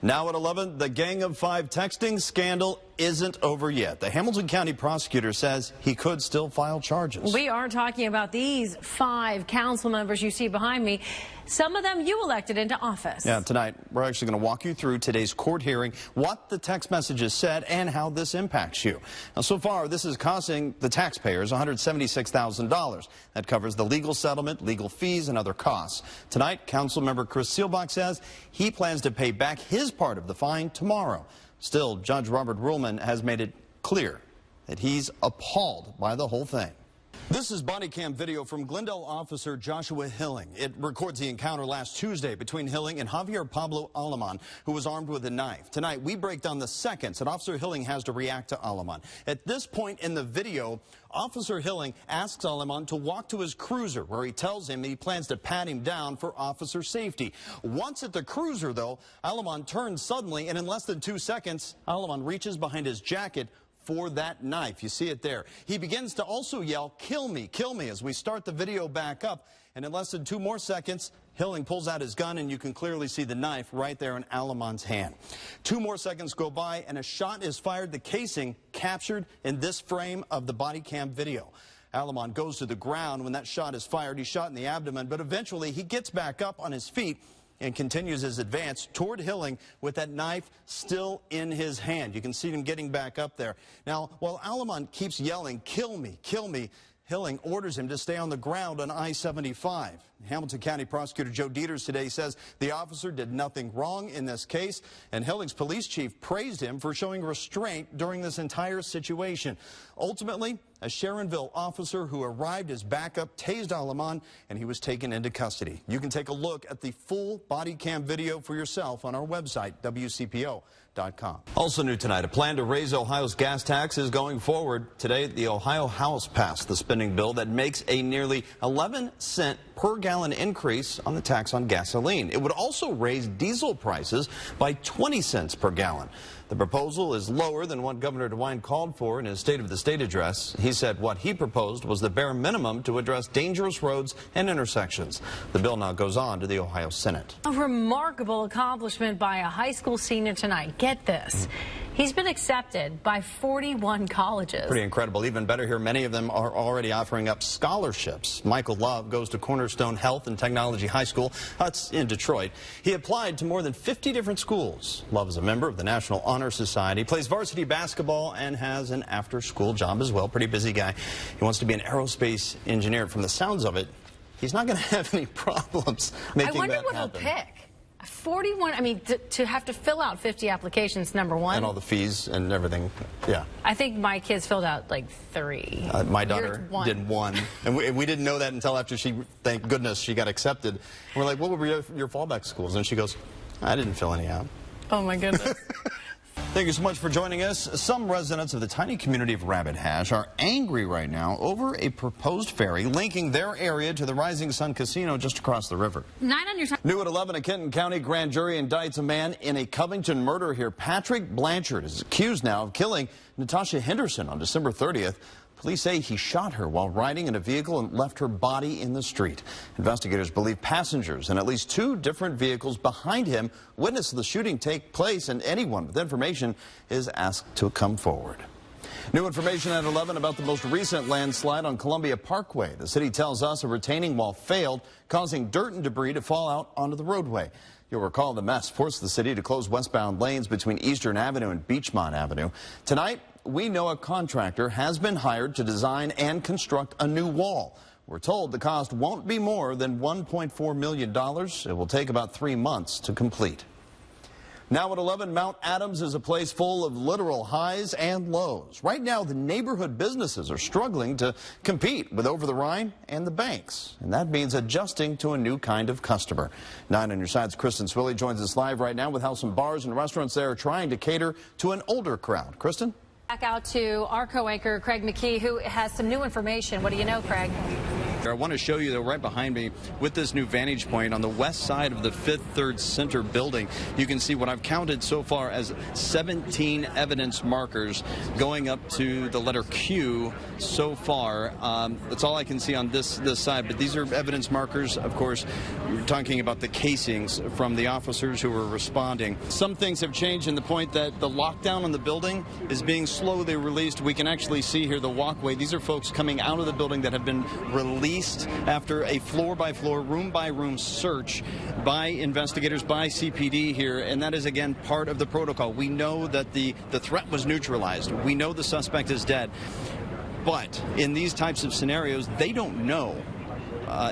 Now at 11, the Gang of Five texting scandal isn't over yet. The Hamilton County prosecutor says he could still file charges. We are talking about these 5 council members you see behind me. Some of them you elected into office. Yeah, tonight we're actually going to walk you through today's court hearing, what the text messages said, and how this impacts you. Now, so far, this is costing the taxpayers $176,000. That covers the legal settlement, legal fees, and other costs. Tonight, Councilmember Chris Seelbach says he plans to pay back his part of the fine tomorrow. Still, Judge Robert Ruhlman has made it clear that he's appalled by the whole thing. This is body cam video from Glendale officer Joshua Hilling. It records the encounter last Tuesday between Hilling and Javier Pablo Aleman, who was armed with a knife. Tonight, we break down the seconds that Officer Hilling has to react to Aleman. At this point in the video, Officer Hilling asks Aleman to walk to his cruiser, where he tells him he plans to pat him down for officer safety. Once at the cruiser, though, Aleman turns suddenly, and in less than 2 seconds, Aleman reaches behind his jacket for that knife. You see it there. He begins to also yell, kill me, as we start the video back up. And in less than 2 more seconds, Hilling pulls out his gun, and you can clearly see the knife right there in Aleman's hand. 2 more seconds go by, and a shot is fired, the casing captured in this frame of the body cam video. Aleman goes to the ground when that shot is fired. He's shot in the abdomen, but eventually he gets back up on his feet and continues his advance toward Hilling with that knife still in his hand. You can see him getting back up there. Now, while Aleman keeps yelling, kill me, Hilling orders him to stay on the ground on I-75. Hamilton County Prosecutor Joe Dieters today says the officer did nothing wrong in this case, and Hilling's police chief praised him for showing restraint during this entire situation. Ultimately, a Sharonville officer who arrived as backup tased Aleman, and he was taken into custody. You can take a look at the full body cam video for yourself on our website, WCPO.com. Also new tonight, a plan to raise Ohio's gas tax is going forward. Today, the Ohio House passed the spending bill that makes a nearly 11-cent per gallon increase on the tax on gasoline. It would also raise diesel prices by 20 cents per gallon. The proposal is lower than what Governor DeWine called for in his State of the State address. He said what he proposed was the bare minimum to address dangerous roads and intersections. The bill now goes on to the Ohio Senate. A remarkable accomplishment by a high school senior tonight. Get this. He's been accepted by 41 colleges. Pretty incredible. Even better here, many of them are already offering up scholarships. Michael Love goes to Cornerstone Health and Technology High School. That's in Detroit. He applied to more than 50 different schools. Love is a member of the National Honor Society, plays varsity basketball, and has an after-school job as well. Pretty busy guy. He wants to be an aerospace engineer. From the sounds of it, he's not going to have any problems making that happen. I wonder what he'll pick. 41, I mean, to have to fill out 50 applications, number one. And all the fees and everything, yeah. I think my kids filled out like 3. My daughter did 1. And we didn't know that until after thank goodness, she got accepted. And we're like, what were your fallback schools? And she goes, I didn't fill any out. Oh, my goodness. Thank you so much for joining us. Some residents of the tiny community of Rabbit Hash are angry right now over a proposed ferry linking their area to the Rising Sun Casino just across the river. 9 on your time. New at 11, a Kenton County grand jury indicts a man in a Covington murder here. Patrick Blanchard is accused now of killing Natasha Henderson on December 30th. Police say he shot her while riding in a vehicle and left her body in the street. Investigators believe passengers in at least 2 different vehicles behind him witnessed the shooting take place, and anyone with information is asked to come forward. New information at 11 about the most recent landslide on Columbia Parkway. The city tells us a retaining wall failed, causing dirt and debris to fall out onto the roadway. You'll recall the mess forced the city to close westbound lanes between Eastern Avenue and Beachmont Avenue. Tonight, we know a contractor has been hired to design and construct a new wall. We're told the cost won't be more than $1.4 million. It will take about 3 months to complete. Now at 11, Mount Adams is a place full of literal highs and lows. Right now, the neighborhood businesses are struggling to compete with Over the Rhine and the banks. And that means adjusting to a new kind of customer. 9 on your side's Kristen Swilley joins us live right now with how some bars and restaurants there are trying to cater to an older crowd. Kristen? Back out to our co-anchor, Craig McKee, who has some new information. What do you know, Craig? I want to show you, though, right behind me with this new vantage point on the west side of the Fifth Third Center building, you can see what I've counted so far as 17 evidence markers going up to the letter Q so far. That's all I can see on this side, but these are evidence markers. Of course, we're talking about the casings from the officers who were responding. Some things have changed in the point that the lockdown on the building is being slowly released. We can actually see here the walkway. These are folks coming out of the building that have been released after a floor-by-floor, room-by-room search by investigators, by CPD here, and that is, again, part of the protocol. We know that the threat was neutralized. We know the suspect is dead. But in these types of scenarios, they don't know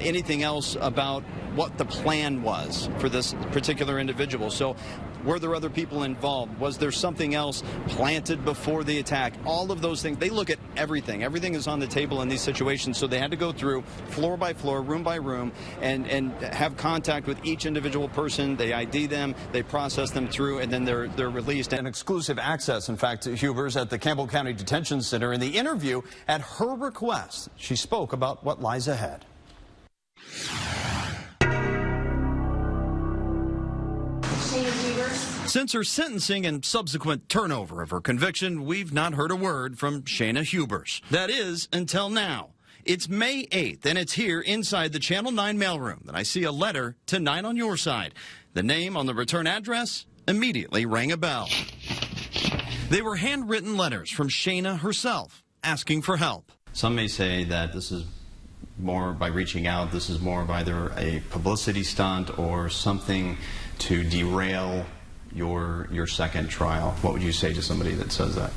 anything else about what the plan was for this particular individual. So were there other people involved? Was there something else planted before the attack? All of those things. They look at everything. Everything is on the table in these situations. So they had to go through floor by floor, room by room, and have contact with each individual person. They ID them, they process them through, and then they're released. And exclusive access, in fact, to Hubers at the Campbell County Detention Center. In the interview, at her request, she spoke about what lies ahead. Since her sentencing and subsequent turnover of her conviction, we've not heard a word from Shayna Hubers. That is, until now. It's May 8th, and it's here inside the Channel 9 mailroom that I see a letter to 9 on your side. The name on the return address immediately rang a bell. They were handwritten letters from Shayna herself, asking for help. Some may say that this is more by reaching out, this is more of either a publicity stunt or something to derail your second trial. What would you say to somebody that says that?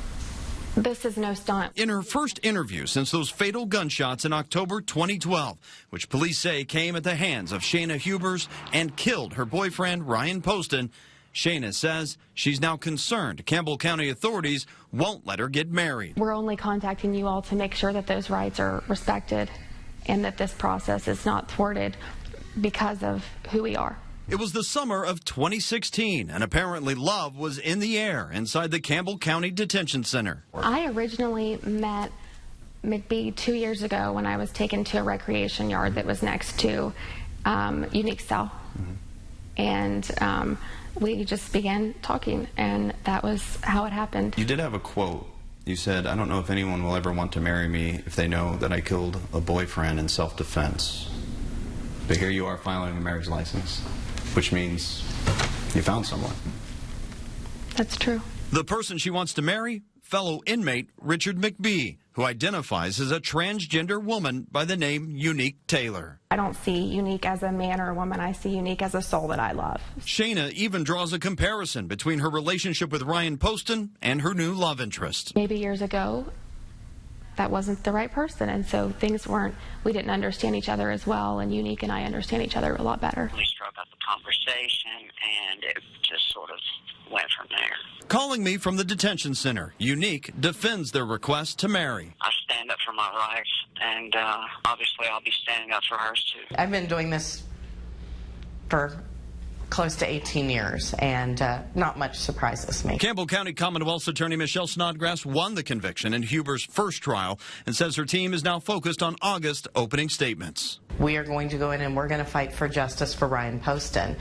This is no stunt. In her first interview since those fatal gunshots in October 2012, which police say came at the hands of Shayna Hubers and killed her boyfriend, Ryan Poston, Shayna says she's now concerned Campbell County authorities won't let her get married. We're only contacting you all to make sure that those rights are respected and that this process is not thwarted because of who we are. It was the summer of 2016, and apparently love was in the air inside the Campbell County Detention Center. I originally met McKee 2 years ago when I was taken to a recreation yard that was next to Unique's cell. And we just began talking, and that was how it happened. You did have a quote. You said, "I don't know if anyone will ever want to marry me if they know that I killed a boyfriend in self-defense." But here you are filing a marriage license, which means you found someone. That's true. The person she wants to marry, fellow inmate Richard McKee, who identifies as a transgender woman by the name Unique Taylor. I don't see Unique as a man or a woman. I see Unique as a soul that I love. Shayna even draws a comparison between her relationship with Ryan Poston and her new love interest. Maybe years ago, that wasn't the right person, and so we didn't understand each other as well, and Unique and I understand each other a lot better. We struck up a conversation, and it just sort of went from there. Calling me from the detention center, Unique defends their request to marry. I stand up for my rights, and obviously I'll be standing up for hers too. I've been doing this for close to 18 years, and not much surprises me. Campbell County Commonwealth's Attorney Michelle Snodgrass won the conviction in Hubers' first trial and says her team is now focused on August opening statements. We are going to go in and we're going to fight for justice for Ryan Poston.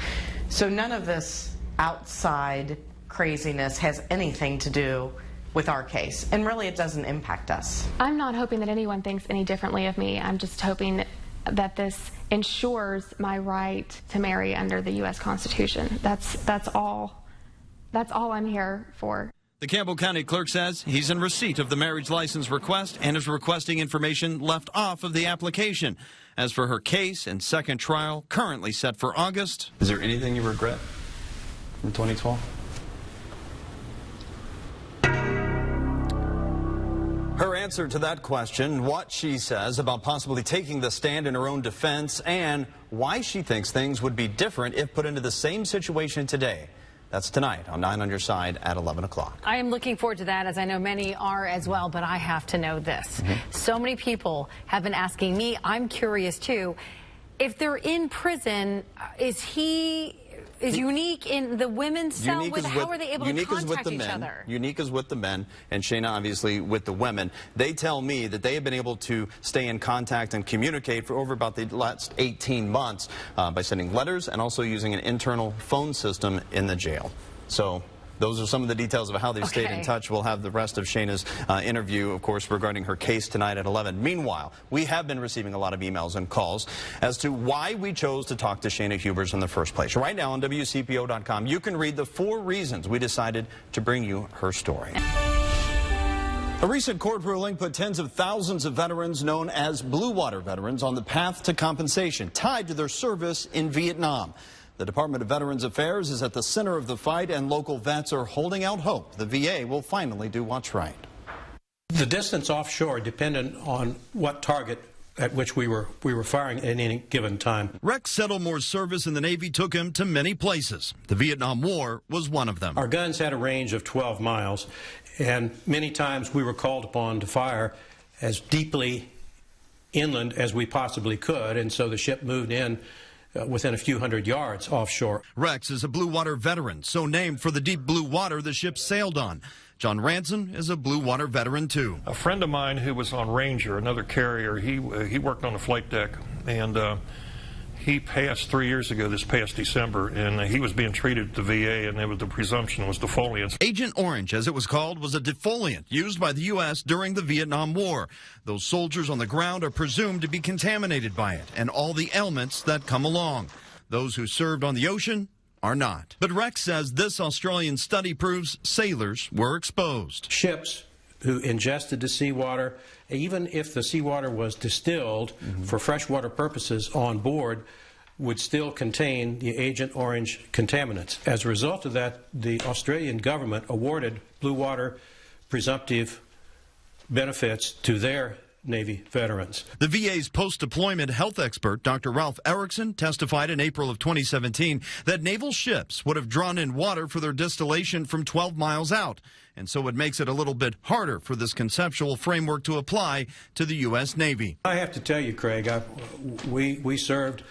So none of this outside craziness has anything to do with our case, and really it doesn't impact us. I'm not hoping that anyone thinks any differently of me. I'm just hoping that this ensures my right to marry under the U.S. Constitution. That's all I'm here for. The Campbell County clerk says he's in receipt of the marriage license request and is requesting information left off of the application. As for her case and second trial, currently set for August. Is there anything you regret from 2012? Her answer to that question, what she says about possibly taking the stand in her own defense, and why she thinks things would be different if put into the same situation today. That's tonight on 9 on Your Side at 11 o'clock. I am looking forward to that, as I know many are as well, but I have to know this. So many people have been asking me, I'm curious too, if they're in prison, is he Is Unique in the women's cell? How are they able to contact each other? Unique is with the men, and Shayna obviously with the women. They tell me that they have been able to stay in contact and communicate for over about the last 18 months by sending letters and also using an internal phone system in the jail. So those are some of the details of how they've stayed in touch. We'll have the rest of Shayna's interview, of course, regarding her case tonight at 11. Meanwhile, we have been receiving a lot of emails and calls as to why we chose to talk to Shayna Hubers in the first place. Right now on WCPO.com, you can read the 4 reasons we decided to bring you her story. A recent court ruling put tens of thousands of veterans known as Blue Water veterans on the path to compensation tied to their service in Vietnam. The Department of Veterans Affairs is at the center of the fight, and local vets are holding out hope the VA will finally do what's right. The distance offshore depended on what target at which we were firing at any given time. Rex Settlemore's service in the Navy took him to many places. The Vietnam War was one of them. Our guns had a range of 12 miles, and many times we were called upon to fire as deeply inland as we possibly could, and so the ship moved in within a few hundred yards offshore. Rex is a Blue Water veteran, so named for the deep blue water the ship sailed on. John Ranson is a Blue Water veteran, too. A friend of mine who was on Ranger, another carrier, he worked on the flight deck, and he passed 3 years ago this past December, and he was being treated at the VA, and the presumption was defoliants. Agent Orange, as it was called, was a defoliant used by the U.S. during the Vietnam War. Those soldiers on the ground are presumed to be contaminated by it and all the ailments that come along. Those who served on the ocean are not. But Rex says this Australian study proves sailors were exposed. Ships who ingested the seawater, even if the seawater was distilled for freshwater purposes on board, would still contain the Agent Orange contaminants. As a result of that, the Australian government awarded Blue Water presumptive benefits to their Navy veterans. The VA's post-deployment health expert, Dr. Ralph Erickson, testified in April of 2017 that naval ships would have drawn in water for their distillation from 12 miles out. And so it makes it a little bit harder for this conceptual framework to apply to the U.S. Navy. I have to tell you, Craig, we served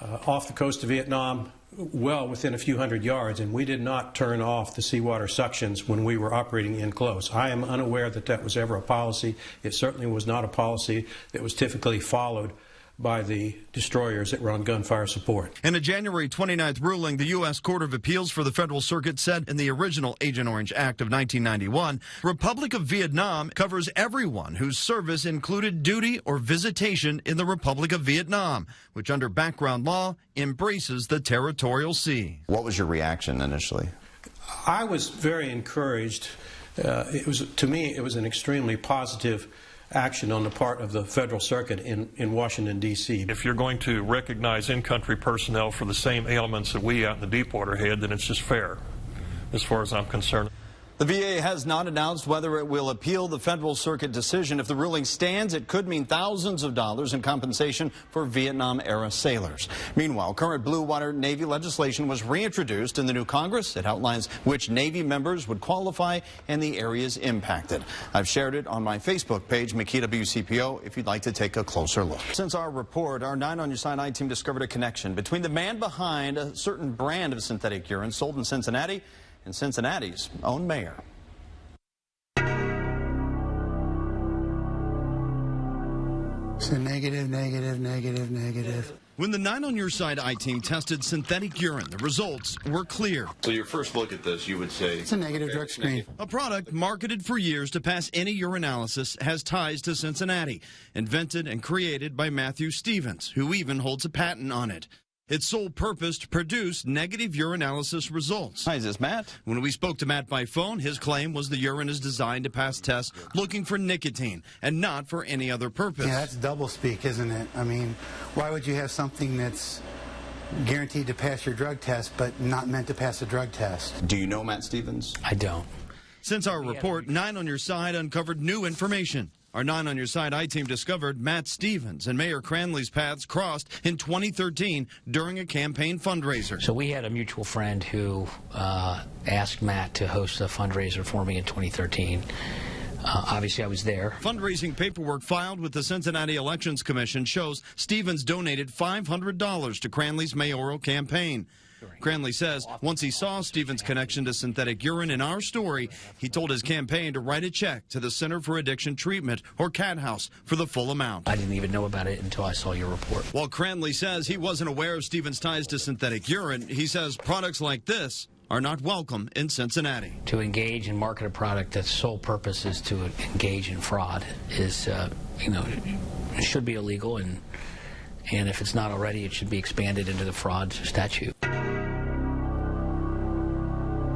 off the coast of Vietnam well within a few hundred yards, and we did not turn off the seawater suctions when we were operating in close. I am unaware that that was ever a policy. It certainly was not a policy that was typically followed by the destroyers that were on gunfire support. In a January 29th ruling, the U.S. Court of Appeals for the Federal Circuit said in the original Agent Orange Act of 1991, Republic of Vietnam covers everyone whose service included duty or visitation in the Republic of Vietnam, which under background law embraces the territorial sea. What was your reaction initially? I was very encouraged. To me, it was an extremely positive action on the part of the Federal Circuit in Washington, D.C. If you're going to recognize in-country personnel for the same ailments that we out in the Deepwater had, then it's just fair, as far as I'm concerned. The VA has not announced whether it will appeal the Federal Circuit decision. If the ruling stands, it could mean thousands of dollars in compensation for Vietnam-era sailors. Meanwhile, current Blue Water Navy legislation was reintroduced in the new Congress. It outlines which Navy members would qualify and the areas impacted. I've shared it on my Facebook page, McKee WCPO, if you'd like to take a closer look. Since our report, our 9 on Your Side I-team discovered a connection between the man behind a certain brand of synthetic urine sold in Cincinnati and Cincinnati's own mayor. So negative. When the 9 on Your Side I-team tested synthetic urine, the results were clear. So your first look at this, you would say it's a negative drug screen. A product marketed for years to pass any urinalysis has ties to Cincinnati, invented and created by Matthew Stevens, who even holds a patent on it. Its sole purpose to produce negative urinalysis results. Hi, is this Matt? When we spoke to Matt by phone, his claim was the urine is designed to pass tests looking for nicotine and not for any other purpose. Yeah, that's doublespeak, isn't it? I mean, why would you have something that's guaranteed to pass your drug test but not meant to pass a drug test? Do you know Matt Stevens? I don't. Since our report, 9 on Your Side uncovered new information. Our 9 on Your Side I-team discovered Matt Stevens and Mayor Cranley's paths crossed in 2013 during a campaign fundraiser. So we had a mutual friend who asked Matt to host a fundraiser for me in 2013. Obviously, I was there. Fundraising paperwork filed with the Cincinnati Elections Commission shows Stevens donated $500 to Cranley's mayoral campaign. Cranley says once he saw Stephen's connection to synthetic urine in our story, he told his campaign to write a check to the Center for Addiction Treatment, or CAT House, for the full amount. I didn't even know about it until I saw your report. While Cranley says he wasn't aware of Stephen's ties to synthetic urine, he says products like this are not welcome in Cincinnati. To engage and market a product that's sole purpose is to engage in fraud is, should be illegal, and if it's not already, it should be expanded into the fraud statute.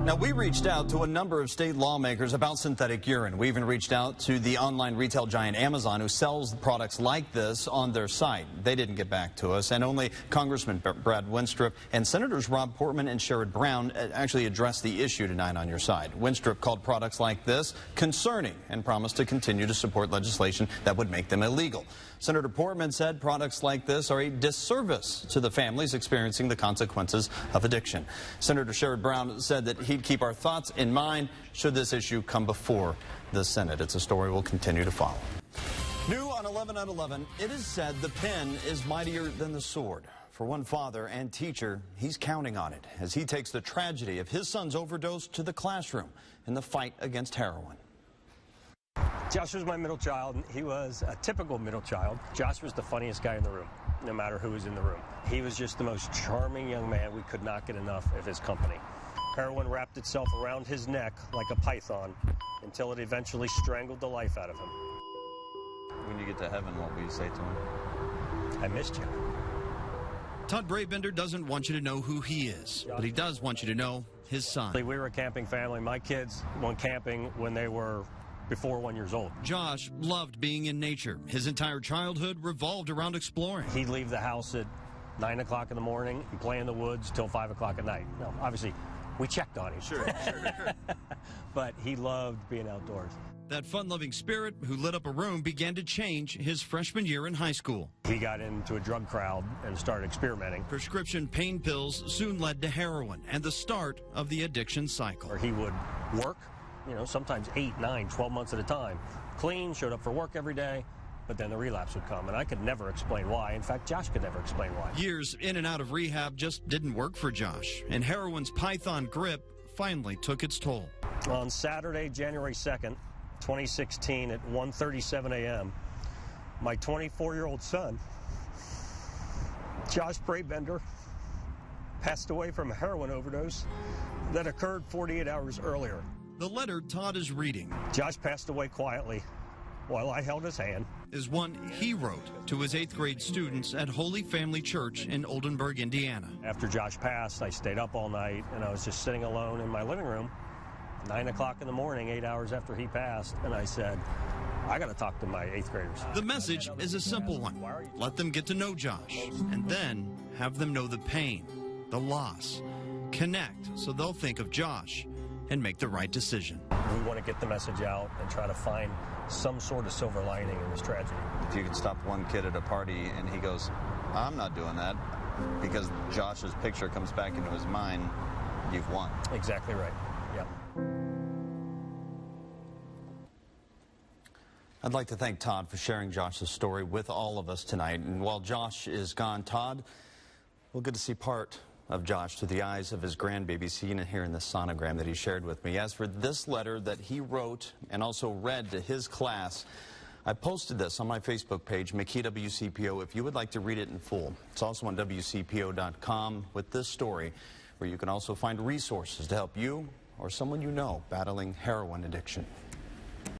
Now, we reached out to a number of state lawmakers about synthetic urine. We even reached out to the online retail giant Amazon, who sells products like this on their site. They didn't get back to us, and only Congressman Brad Winstrip and Senators Rob Portman and Sherrod Brown actually addressed the issue tonight on your side. Winstrip called products like this concerning and promised to continue to support legislation that would make them illegal. Senator Portman said products like this are a disservice to the families experiencing the consequences of addiction. Senator Sherrod Brown said that he'd keep our thoughts in mind should this issue come before the Senate. It's a story we'll continue to follow. New on 11 on 11, it is said the pen is mightier than the sword. For one father and teacher, he's counting on it as he takes the tragedy of his son's overdose to the classroom in the fight against heroin. Josh was my middle child. He was a typical middle child. Josh was the funniest guy in the room, no matter who was in the room. He was just the most charming young man. We could not get enough of his company. Heroin wrapped itself around his neck like a python until it eventually strangled the life out of him. When you get to heaven, what will you say to him? I missed you. Todd Brabender doesn't want you to know who he is, but he does want you to know his son. We were a camping family. My kids went camping when they were before 1 year old. Josh loved being in nature. His entire childhood revolved around exploring. He'd leave the house at 9 o'clock in the morning and play in the woods till 5 o'clock at night. Now, obviously, we checked on him. Sure. But he loved being outdoors. That fun-loving spirit who lit up a room began to change his freshman year in high school. He got into a drug crowd and started experimenting. Prescription pain pills soon led to heroin and the start of the addiction cycle. Where he would work, sometimes 8, 9, 12 months at a time. Clean, showed up for work every day, but then the relapse would come, and I could never explain why. In fact, Josh could never explain why. Years in and out of rehab just didn't work for Josh, and heroin's python grip finally took its toll. On Saturday, January 2nd, 2016 at 1:37 a.m., my 24-year-old son, Josh Brabender, passed away from a heroin overdose that occurred 48 hours earlier. The letter Todd is reading, Josh passed away quietly while I held his hand, is one he wrote to his 8th grade students at Holy Family Church in Oldenburg, Indiana. After Josh passed, I stayed up all night, and I was just sitting alone in my living room, 9 o'clock in the morning, 8 hours after he passed, and I said, I got to talk to my 8th graders. The message is a simple one. Let them get to know Josh, and then have them know the pain, the loss. Connect so they'll think of Josh and make the right decision. We want to get the message out and try to find some sort of silver lining in this tragedy. If you could stop one kid at a party and he goes, I'm not doing that, because Josh's picture comes back into his mind, you've won. Exactly right. Yep. I'd like to thank Todd for sharing Josh's story with all of us tonight. And while Josh is gone, Todd, we'll get to see part of Josh through the eyes of his grandbaby, seen here in the sonogram that he shared with me. As for this letter that he wrote and also read to his class, I posted this on my Facebook page, McKee WCPO, if you would like to read it in full. It's also on WCPO.com with this story, where you can also find resources to help you or someone you know battling heroin addiction.